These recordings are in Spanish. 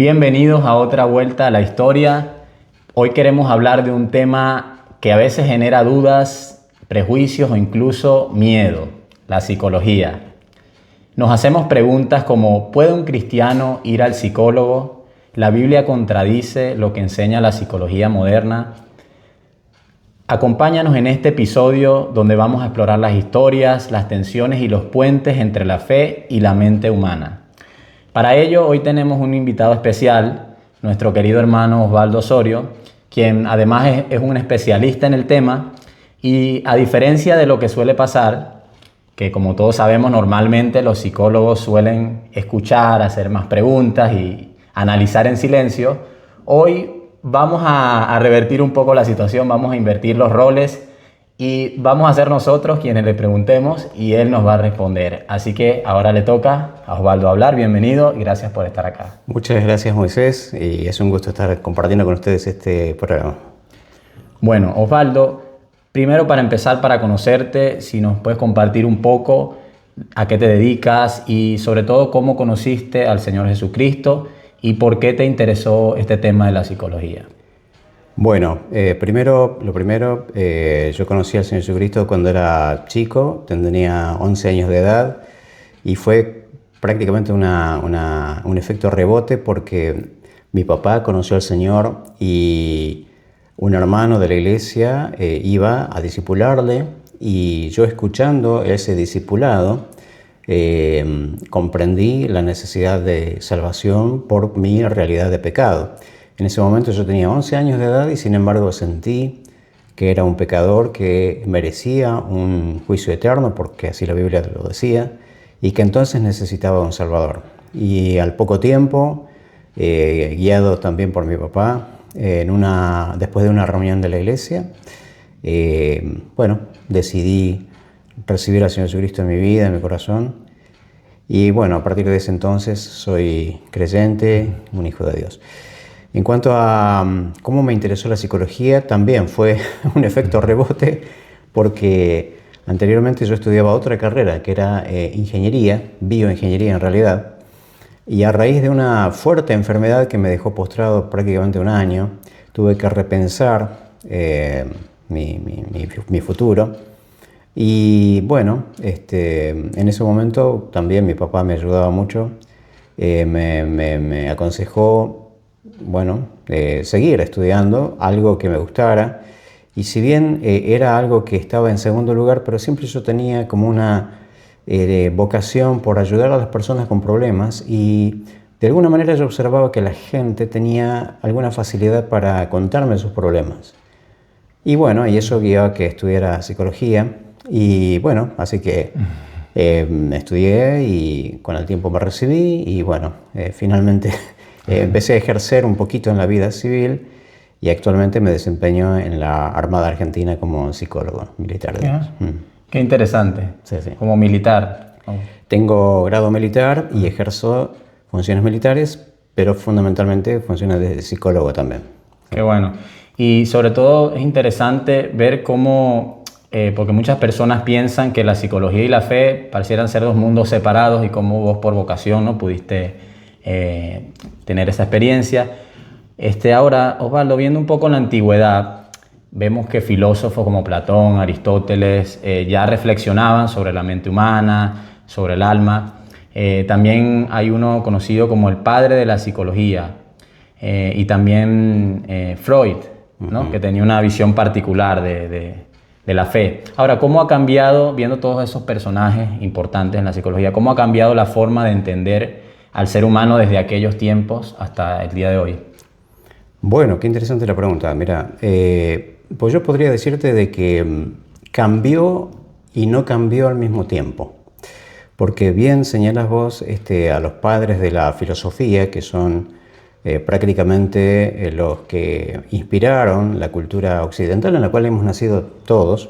Bienvenidos a otra vuelta a la historia. Hoy queremos hablar de un tema que a veces genera dudas, prejuicios o incluso miedo, la psicología. Nos hacemos preguntas como: ¿puede un cristiano ir al psicólogo? ¿La Biblia contradice lo que enseña la psicología moderna? Acompáñanos en este episodio donde vamos a explorar las historias, las tensiones y los puentes entre la fe y la mente humana. Para ello, hoy tenemos un invitado especial, nuestro querido hermano Osvaldo Osorio, quien además es un especialista en el tema y, a diferencia de lo que suele pasar, que como todos sabemos normalmente los psicólogos suelen escuchar, hacer más preguntas y analizar en silencio, hoy vamos a revertir un poco la situación, vamos a invertir los roles y vamos a ser nosotros quienes le preguntemos y él nos va a responder. Así que ahora le toca a Osvaldo hablar. Bienvenido y gracias por estar acá. Muchas gracias, Moisés, y es un gusto estar compartiendo con ustedes este programa. Bueno, Osvaldo, primero para empezar, para conocerte, si nos puedes compartir un poco a qué te dedicas y sobre todo cómo conociste al Señor Jesucristo y por qué te interesó este tema de la psicología. Bueno, lo primero, yo conocí al Señor Jesucristo cuando era chico, tenía 11 años de edad y fue prácticamente un efecto rebote porque mi papá conoció al Señor y un hermano de la iglesia iba a discipularle y yo, escuchando ese discipulado, comprendí la necesidad de salvación por mi realidad de pecado. En ese momento yo tenía 11 años de edad y sin embargo sentí que era un pecador que merecía un juicio eterno, porque así la Biblia lo decía, y que entonces necesitaba un Salvador. Y al poco tiempo, guiado también por mi papá, después de una reunión de la iglesia, decidí recibir al Señor Jesucristo en mi vida, en mi corazón. Y bueno, a partir de ese entonces soy creyente, un hijo de Dios. En cuanto a cómo me interesó la psicología, también fue un efecto rebote, porque anteriormente yo estudiaba otra carrera, que era ingeniería, bioingeniería en realidad, y a raíz de una fuerte enfermedad que me dejó postrado prácticamente un año, tuve que repensar mi futuro. Y bueno, en ese momento también mi papá me ayudaba mucho, me aconsejó seguir estudiando algo que me gustara, y si bien era algo que estaba en segundo lugar, pero siempre yo tenía como una vocación por ayudar a las personas con problemas, y de alguna manera yo observaba que la gente tenía alguna facilidad para contarme sus problemas. Y bueno, y eso guió a que estudiara psicología, y bueno, así que estudié y con el tiempo me recibí y bueno, finalmente empecé a ejercer un poquito en la vida civil y actualmente me desempeño en la Armada Argentina como psicólogo militar. Qué interesante. Sí, sí. Como militar. Tengo grado militar y ejerzo funciones militares, pero fundamentalmente funciones de psicólogo también. Qué bueno. Y sobre todo es interesante ver cómo, porque muchas personas piensan que la psicología y la fe parecieran ser dos mundos separados y cómo vos por vocación no pudiste tener esa experiencia. Ahora, Osvaldo, viendo un poco en la antigüedad, vemos que filósofos como Platón, Aristóteles ya reflexionaban sobre la mente humana, sobre el alma. También hay uno conocido como el padre de la psicología, y también Freud, ¿no? Que tenía una visión particular de la fe. Ahora, ¿cómo ha cambiado, viendo todos esos personajes importantes en la psicología, cómo ha cambiado la forma de entender al ser humano desde aquellos tiempos hasta el día de hoy? Bueno, qué interesante la pregunta. Mira, pues yo podría decirte de que cambió y no cambió al mismo tiempo. Porque bien señalas vos a los padres de la filosofía, que son prácticamente los que inspiraron la cultura occidental en la cual hemos nacido todos,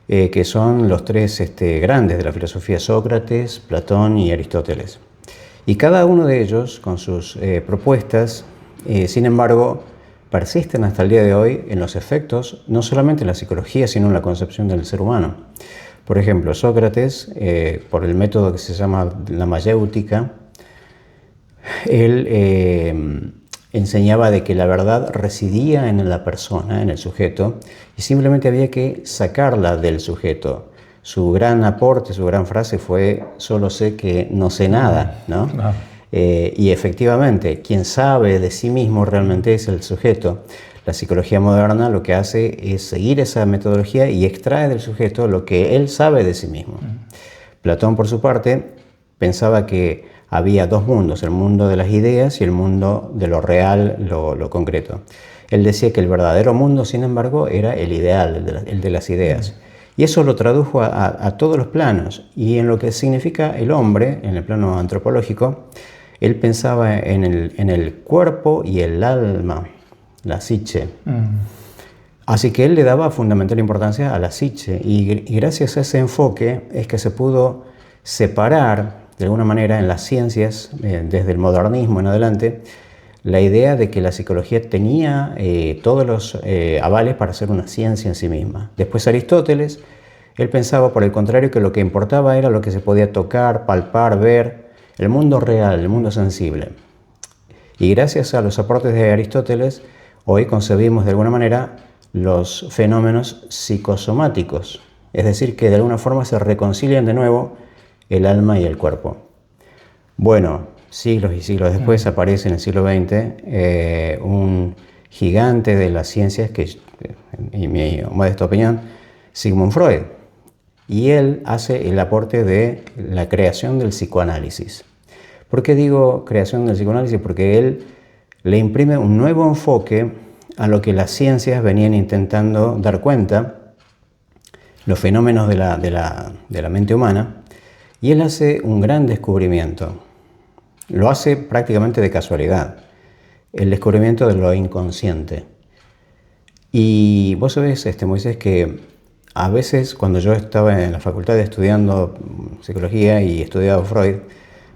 que son los tres grandes de la filosofía: Sócrates, Platón y Aristóteles. Y cada uno de ellos, con sus propuestas, sin embargo, persisten hasta el día de hoy en los efectos, no solamente en la psicología, sino en la concepción del ser humano. Por ejemplo, Sócrates, por el método que se llama la mayéutica, Él enseñaba de que la verdad residía en la persona, en el sujeto, y simplemente había que sacarla del sujeto. Su gran aporte, su gran frase fue: solo sé que no sé nada, ¿no? Wow. Y efectivamente, quien sabe de sí mismo realmente es el sujeto. La psicología moderna lo que hace es seguir esa metodología y extrae del sujeto lo que él sabe de sí mismo. Platón, por su parte, pensaba que había dos mundos: el mundo de las ideas y el mundo de lo real, lo concreto. Él decía que el verdadero mundo, sin embargo, era el ideal, el de las ideas. Y eso lo tradujo a todos los planos. Y en lo que significa el hombre, en el plano antropológico, él pensaba en el cuerpo y el alma, la psiche. Así que él le daba fundamental importancia a la psiche. Y gracias a ese enfoque es que se pudo separar, de alguna manera, en las ciencias, desde el modernismo en adelante, la idea de que la psicología tenía todos los avales para ser una ciencia en sí misma. Después Aristóteles, él pensaba, por el contrario, que lo que importaba era lo que se podía tocar, palpar, ver, el mundo real, el mundo sensible. Y gracias a los aportes de Aristóteles, hoy concebimos de alguna manera los fenómenos psicosomáticos, es decir, que de alguna forma se reconcilian de nuevo el alma y el cuerpo. Bueno, siglos y siglos después aparece en el siglo XX un gigante de las ciencias, que, en mi modesta opinión, Sigmund Freud. Y él hace el aporte de la creación del psicoanálisis. ¿Por qué digo creación del psicoanálisis? Porque él le imprime un nuevo enfoque a lo que las ciencias venían intentando dar cuenta, los fenómenos de la mente humana, y él hace un gran descubrimiento. Lo hace prácticamente de casualidad, el descubrimiento de lo inconsciente. Y vos sabés, Moisés, que a veces cuando yo estaba en la facultad estudiando psicología y estudiaba Freud,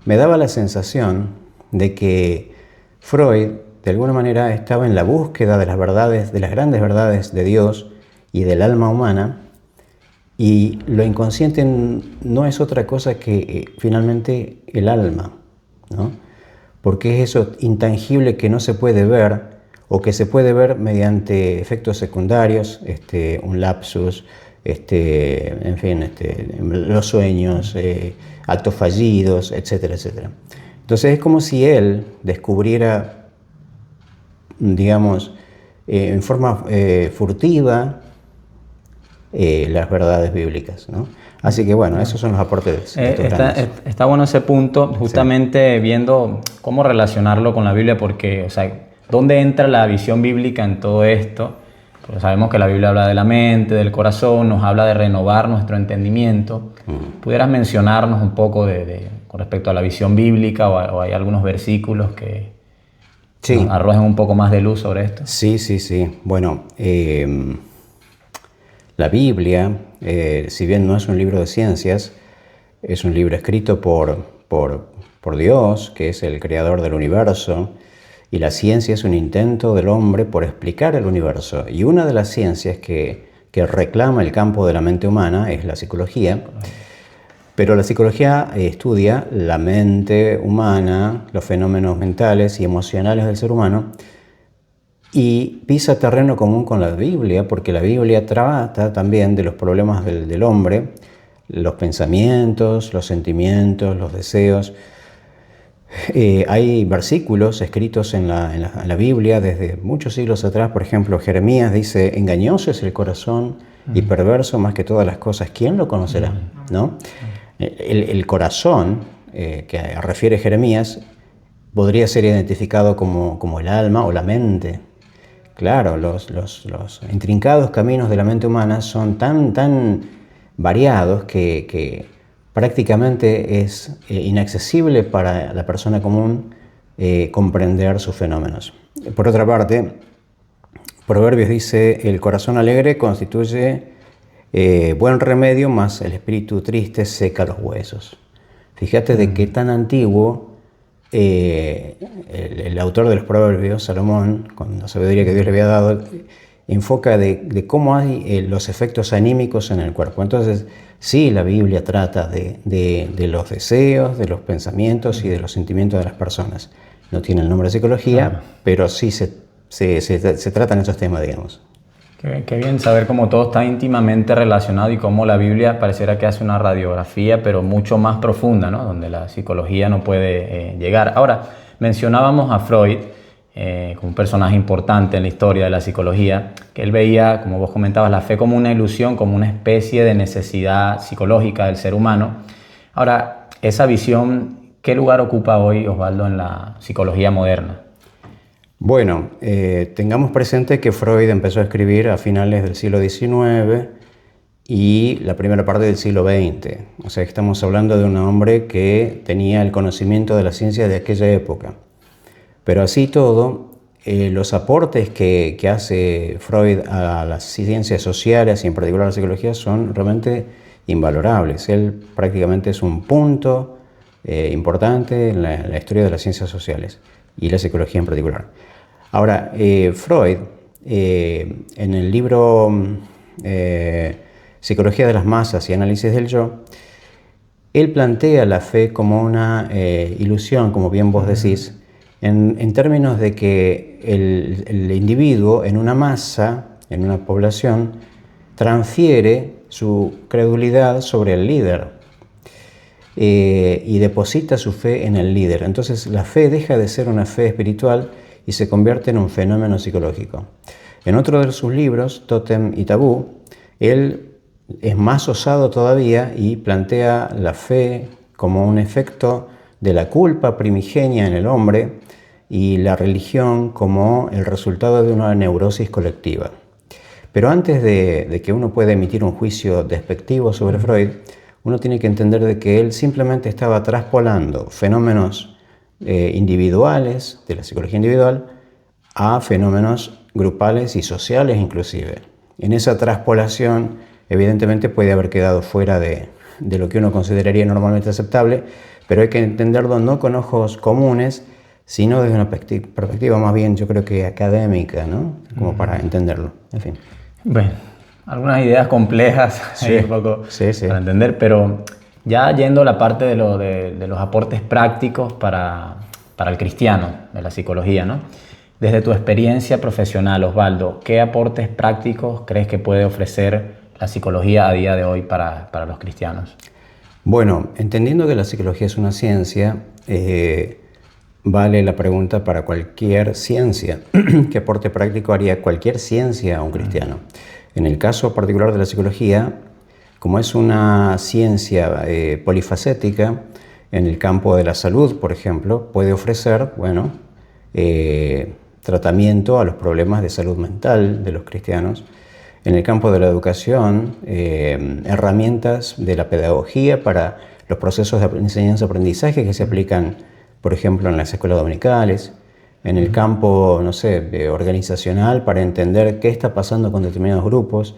me daba la sensación de que Freud, de alguna manera, estaba en la búsqueda de las verdades, de las grandes verdades de Dios y del alma humana, y lo inconsciente no es otra cosa que finalmente el alma, ¿no? Porque es eso intangible que no se puede ver, o que se puede ver mediante efectos secundarios, un lapsus, en fin, los sueños, actos fallidos, etcétera, etcétera. Entonces es como si él descubriera, digamos, en forma furtiva, las verdades bíblicas, ¿no? Así que bueno, esos son los aportes de estos grandes. Está bueno ese punto, justamente sí, viendo cómo relacionarlo con la Biblia, porque, o sea, ¿dónde entra la visión bíblica en todo esto? Pues sabemos que la Biblia habla de la mente, del corazón, nos habla de renovar nuestro entendimiento. ¿Pudieras mencionarnos un poco con respecto a la visión bíblica, o hay algunos versículos que sí, nos arrojen un poco más de luz sobre esto? Sí. Bueno, la Biblia, si bien no es un libro de ciencias, es un libro escrito por Dios, que es el creador del universo, y la ciencia es un intento del hombre por explicar el universo. Y una de las ciencias que reclama el campo de la mente humana es la psicología, pero la psicología estudia la mente humana, los fenómenos mentales y emocionales del ser humano, y pisa terreno común con la Biblia, porque la Biblia trata también de los problemas del hombre, los pensamientos, los sentimientos, los deseos. Hay versículos escritos en la Biblia desde muchos siglos atrás. Por ejemplo, Jeremías dice: engañoso es el corazón y perverso más que todas las cosas, ¿quién lo conocerá? ¿No? El corazón que refiere Jeremías podría ser identificado como el alma o la mente. Claro, los intrincados caminos de la mente humana son tan variados que prácticamente es inaccesible para la persona común comprender sus fenómenos. Por otra parte, Proverbios dice: el corazón alegre constituye buen remedio, mas el espíritu triste seca los huesos. Fíjate de qué tan antiguo el autor de los Proverbios, Salomón, con la sabiduría que Dios le había dado, enfoca de cómo hay los efectos anímicos en el cuerpo. Entonces, sí, la Biblia trata de los deseos, de los pensamientos y de los sentimientos de las personas. no tiene el nombre de psicología, Claro. pero sí se tratan esos temas, digamos. Qué bien saber cómo todo está íntimamente relacionado y cómo la Biblia pareciera que hace una radiografía, pero mucho más profunda, ¿no? Donde la psicología no puede llegar. Ahora, mencionábamos a Freud como un personaje importante en la historia de la psicología, que él veía, como vos comentabas, la fe como una ilusión, como una especie de necesidad psicológica del ser humano. Ahora, esa visión, ¿qué lugar ocupa hoy, Osvaldo, en la psicología moderna? Bueno, tengamos presente que Freud empezó a escribir a finales del siglo XIX y la primera parte del siglo XX. O sea, estamos hablando de un hombre que tenía el conocimiento de la ciencia de aquella época. Pero así todo, los aportes que hace Freud a las ciencias sociales y en particular a la psicología son realmente invalorables. Él prácticamente es un punto importante en la historia de las ciencias sociales y la psicología en particular. Ahora, Freud, en el libro Psicología de las masas y análisis del yo, él plantea la fe como una ilusión, como bien vos decís, en términos de que el individuo en una masa, en una población, transfiere su credulidad sobre el líder y deposita su fe en el líder. Entonces la fe deja de ser una fe espiritual y se convierte en un fenómeno psicológico. En otro de sus libros, Tótem y Tabú, él es más osado todavía y plantea la fe como un efecto de la culpa primigenia en el hombre y la religión como el resultado de una neurosis colectiva. Pero antes de que uno pueda emitir un juicio despectivo sobre Freud, uno tiene que entender de que él simplemente estaba traspolando fenómenos individuales, de la psicología individual, a fenómenos grupales y sociales inclusive. En esa traspolación, evidentemente puede haber quedado fuera de lo que uno consideraría normalmente aceptable, pero hay que entenderlo no con ojos comunes, sino desde una perspectiva más bien, yo creo que académica, ¿no? Como para entenderlo, en fin. Bueno, algunas ideas complejas Sí, un poco sí. para entender, pero ya yendo a la parte de los aportes prácticos para el cristiano, de la psicología, ¿no? Desde tu experiencia profesional, Osvaldo, ¿qué aportes prácticos crees que puede ofrecer la psicología a día de hoy para los cristianos? Bueno, entendiendo que la psicología es una ciencia, vale la pregunta para cualquier ciencia. ¿Qué aporte práctico haría cualquier ciencia a un cristiano? En el caso particular de la psicología, como es una ciencia polifacética, en el campo de la salud, por ejemplo, puede ofrecer, bueno, tratamiento a los problemas de salud mental de los cristianos. En el campo de la educación, herramientas de la pedagogía para los procesos de enseñanza-aprendizaje que se aplican, por ejemplo, en las escuelas dominicales. En el campo, no sé, organizacional, para entender qué está pasando con determinados grupos.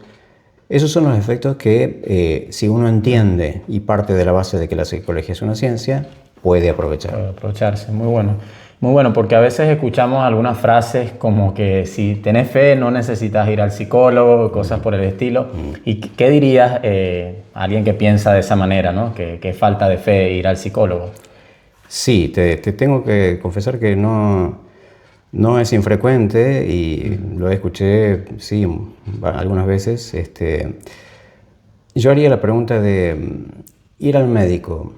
Esos son los efectos que, si uno entiende y parte de la base de que la psicología es una ciencia, puede aprovechar. Puede aprovecharse, muy bueno. Muy bueno, porque a veces escuchamos algunas frases como que si tenés fe no necesitas ir al psicólogo, cosas por el estilo. ¿Y qué dirías a alguien que piensa de esa manera, ¿no? Que falta de fe ir al psicólogo? Sí, te tengo que confesar que no es infrecuente y lo escuché, sí, algunas veces. Yo haría la pregunta de ir al médico,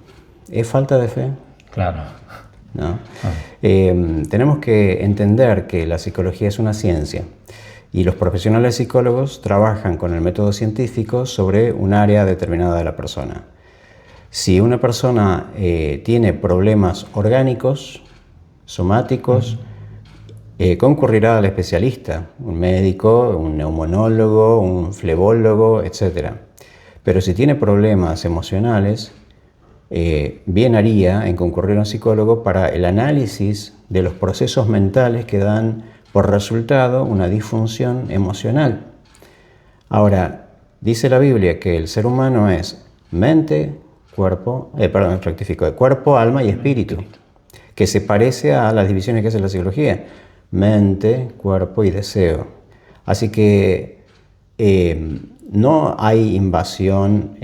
¿es falta de fe? Claro. ¿No? Tenemos que entender que la psicología es una ciencia y los profesionales psicólogos trabajan con el método científico sobre un área determinada de la persona. Si una persona tiene problemas orgánicos, somáticos, concurrirá al especialista, un médico, un neumonólogo, un flebólogo, etc. Pero si tiene problemas emocionales, bien haría en concurrir a un psicólogo para el análisis de los procesos mentales que dan por resultado una disfunción emocional. Ahora, dice la Biblia que el ser humano es mente, cuerpo, cuerpo, alma y espíritu, que se parece a las divisiones que hace la psicología, mente, cuerpo y deseo. Así que no hay invasión,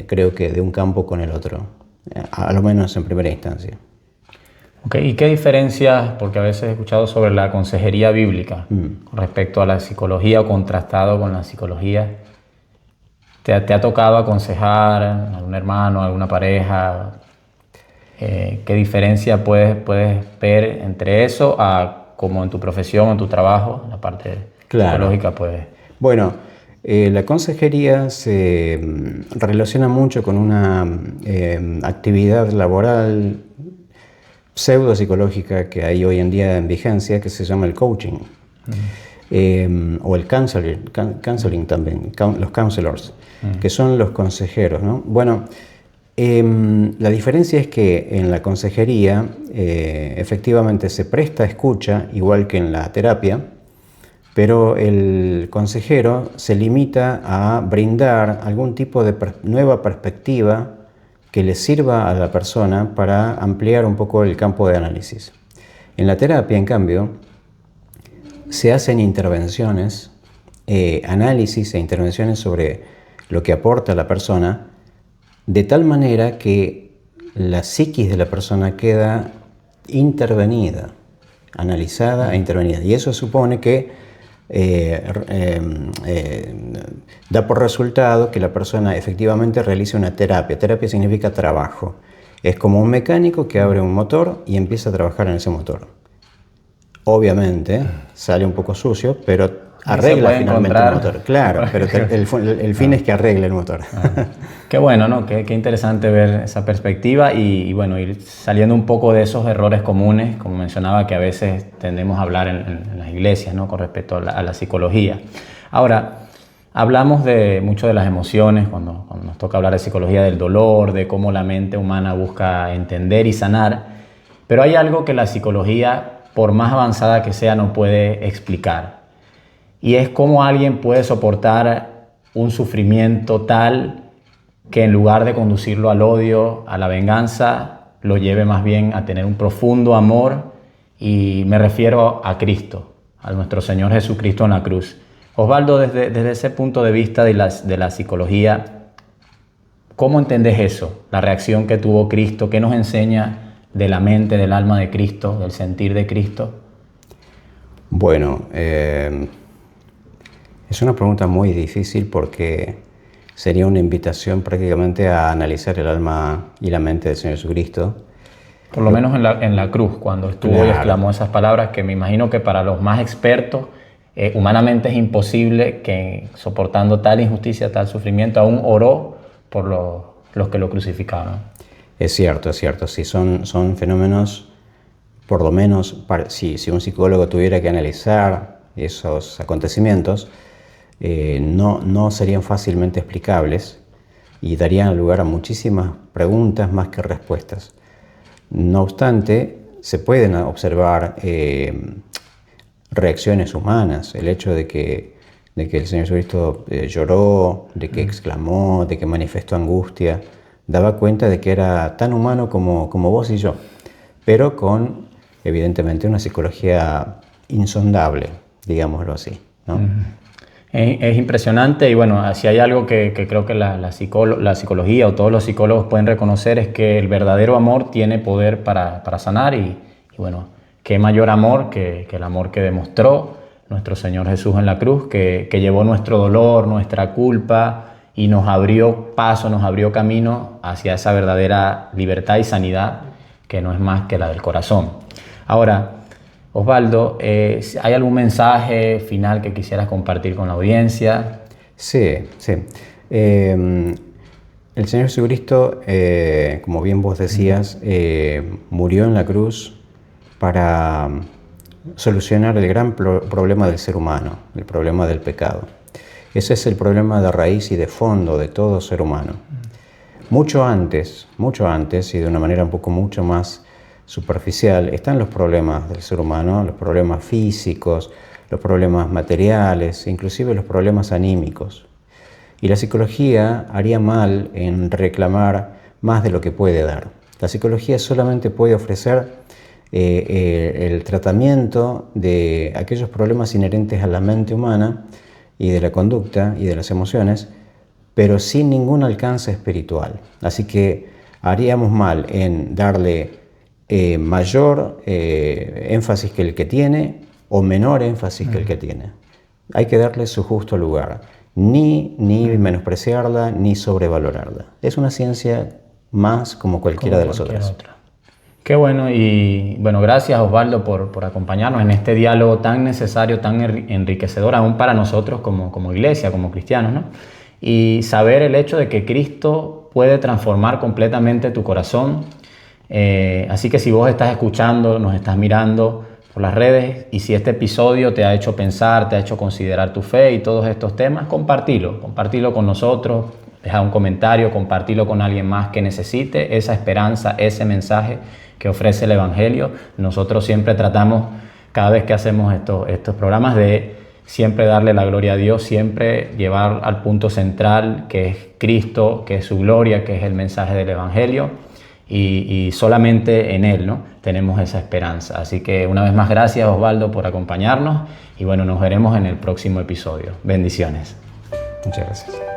creo que, de un campo con el otro. A lo menos en primera instancia. Ok, ¿y qué diferencias, porque a veces he escuchado sobre la consejería bíblica con respecto a la psicología o contrastado con la psicología? ¿Te ha tocado aconsejar a algún hermano, a alguna pareja? ¿Qué diferencia puedes ver entre eso a como en tu profesión, en tu trabajo, la parte Claro. psicológica, pues? Bueno, la consejería se relaciona mucho con una actividad laboral pseudopsicológica que hay hoy en día en vigencia, que se llama el coaching, o el counseling también, los counselors, que son los consejeros, ¿no? Bueno, la diferencia es que en la consejería efectivamente se presta escucha, igual que en la terapia, pero el consejero se limita a brindar algún tipo de nueva perspectiva que le sirva a la persona para ampliar un poco el campo de análisis. En la terapia, en cambio, se hacen intervenciones, análisis e intervenciones sobre lo que aporta la persona, de tal manera que la psiquis de la persona queda intervenida, analizada e intervenida. Y eso supone que da por resultado que la persona efectivamente realice una terapia. Terapia significa trabajo. Es como un mecánico que abre un motor y empieza a trabajar en ese motor. Obviamente sale un poco sucio, pero arregla finalmente el motor. Claro, pero el fin es que arregle el motor. Qué bueno, ¿no? Qué interesante ver esa perspectiva y bueno, ir saliendo un poco de esos errores comunes, como mencionaba, que a veces tendemos a hablar en las iglesias, ¿no? Con respecto a la psicología. Ahora, hablamos mucho de las emociones, cuando nos toca hablar de psicología, del dolor, de cómo la mente humana busca entender y sanar, pero hay algo que la psicología, por más avanzada que sea, no puede explicar. Y es cómo alguien puede soportar un sufrimiento tal que en lugar de conducirlo al odio, a la venganza, lo lleve más bien a tener un profundo amor, y me refiero a Cristo, a nuestro Señor Jesucristo en la cruz. Osvaldo, desde ese punto de vista de la psicología, ¿cómo entendés eso? La reacción que tuvo Cristo, ¿qué nos enseña de la mente, del alma de Cristo, del sentir de Cristo? Bueno, es una pregunta muy difícil porque sería una invitación prácticamente a analizar el alma y la mente del Señor Jesucristo. Por lo menos en la cruz, cuando estuvo y exclamó esas palabras que me imagino que para los más expertos, humanamente es imposible que soportando tal injusticia, tal sufrimiento, aún oró por los que lo crucificaron. Es cierto, sí, son fenómenos, por lo menos, si un psicólogo tuviera que analizar esos acontecimientos, no serían fácilmente explicables y darían lugar a muchísimas preguntas más que respuestas. No obstante, se pueden observar reacciones humanas, el hecho de que el Señor Jesucristo lloró, de que exclamó, de que manifestó angustia, daba cuenta de que era tan humano como vos y yo, pero con, evidentemente, una psicología insondable, digámoslo así, ¿no? Es impresionante y bueno, si hay algo que creo que la psicología o todos los psicólogos pueden reconocer es que el verdadero amor tiene poder para sanar y bueno, qué mayor amor que el amor que demostró nuestro Señor Jesús en la cruz, que llevó nuestro dolor, nuestra culpa y nos abrió paso, nos abrió camino hacia esa verdadera libertad y sanidad que no es más que la del corazón. Ahora, Osvaldo, ¿hay algún mensaje final que quisieras compartir con la audiencia? Sí. El Señor Jesucristo, como bien vos decías, murió en la cruz para solucionar el gran problema del ser humano, el problema del pecado. Ese es el problema de raíz y de fondo de todo ser humano. Mucho antes, y de una manera un poco mucho más superficial, están los problemas del ser humano, los problemas físicos, los problemas materiales, inclusive los problemas anímicos. Y la psicología haría mal en reclamar más de lo que puede dar. La psicología solamente puede ofrecer el tratamiento de aquellos problemas inherentes a la mente humana y de la conducta y de las emociones, pero sin ningún alcance espiritual. Así que haríamos mal en darle mayor énfasis que el que tiene o menor énfasis que el que tiene. Hay que darle su justo lugar, ni menospreciarla, ni sobrevalorarla. Es una ciencia más como cualquiera de las otras. Qué bueno, y bueno, gracias Osvaldo por acompañarnos en este diálogo tan necesario, tan enriquecedor aún para nosotros como iglesia, como cristianos, ¿no? Y saber el hecho de que Cristo puede transformar completamente tu corazón. Así que si vos estás escuchando, nos estás mirando por las redes, y si este episodio te ha hecho pensar, te ha hecho considerar tu fe y todos estos temas, compartilo con nosotros, deja un comentario, compartilo con alguien más que necesite esa esperanza, ese mensaje que ofrece el Evangelio. Nosotros siempre tratamos, cada vez que hacemos estos programas, de siempre darle la gloria a Dios, siempre llevar al punto central, que es Cristo, que es su gloria, que es el mensaje del Evangelio, y solamente en Él, ¿no?, tenemos esa esperanza. Así que una vez más, gracias Osvaldo por acompañarnos, y bueno, nos veremos en el próximo episodio. Bendiciones. Muchas gracias.